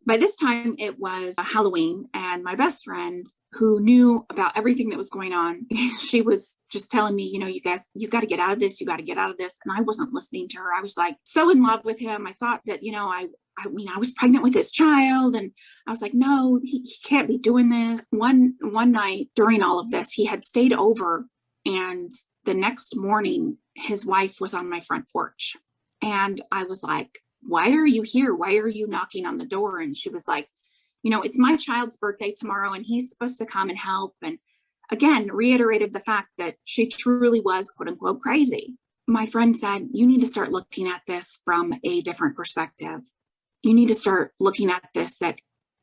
By this time, it was Halloween, and my best friend, who knew about everything that was going on, she was just telling me, you guys, you got to get out of this. You got to get out of this. And I wasn't listening to her. I was like so in love with him. I thought that, I was pregnant with his child, and I was like, no, he can't be doing this. One night during all of this, he had stayed over, and the next morning, his wife was on my front porch, and I was like, why are you here? Why are you knocking on the door? And she was like, it's my child's birthday tomorrow, and he's supposed to come and help. And again, reiterated the fact that she truly was, quote unquote, crazy. My friend said, you need to start looking at this from a different perspective. You need to start looking at this, that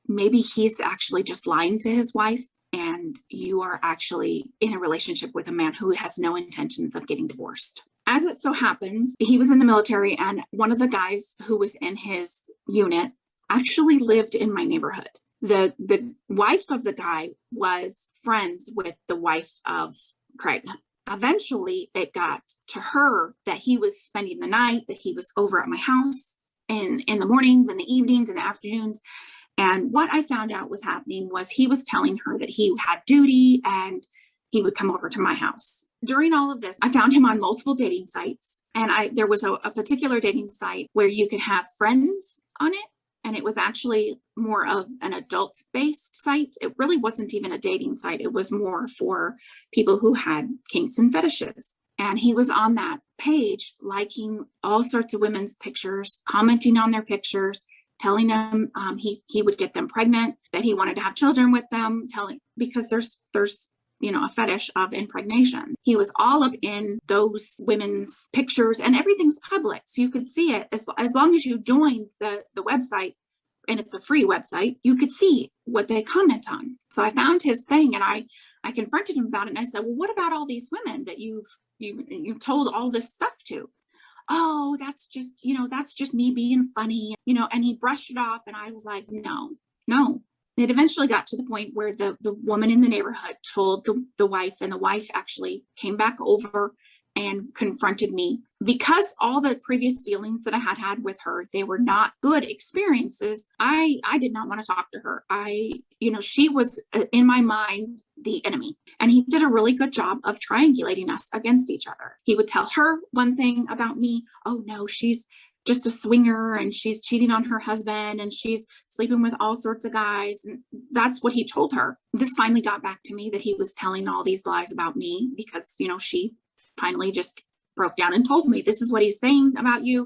maybe he's actually just lying to his wife, and you are actually in a relationship with a man who has no intentions of getting divorced. As it so happens, he was in the military, and one of the guys who was in his unit actually lived in my neighborhood. The wife of the guy was friends with the wife of Craig. Eventually, it got to her that he was spending the night, that he was over at my house in the mornings and the evenings and the afternoons. And what I found out was happening was he was telling her that he had duty and he would come over to my house. During all of this, I found him on multiple dating sites, and there was a particular dating site where you could have friends on it, and it was actually more of an adult-based site. It really wasn't even a dating site. It was more for people who had kinks and fetishes. And he was on that page, liking all sorts of women's pictures, commenting on their pictures, telling them he would get them pregnant, that he wanted to have children with them, because there's a fetish of impregnation. He was all up in those women's pictures, and everything's public. So you could see it as long as you joined the website, and it's a free website, you could see what they comment on. So I found his thing, and I confronted him about it. And I said, well, what about all these women that you've told all this stuff to? Oh, that's just me being funny, and he brushed it off. And I was like, no. It eventually got to the point where the woman in the neighborhood told the wife, and the wife actually came back over and confronted me. Because all the previous dealings that I had with her, they were not good experiences. I did not want to talk to her. She was, in my mind, the enemy. And he did a really good job of triangulating us against each other. He would tell her one thing about me. Oh no, she's just a swinger, and she's cheating on her husband, and she's sleeping with all sorts of guys. And that's what he told her. This finally got back to me, that he was telling all these lies about me, because, she finally just broke down and told me, this is what he's saying about you.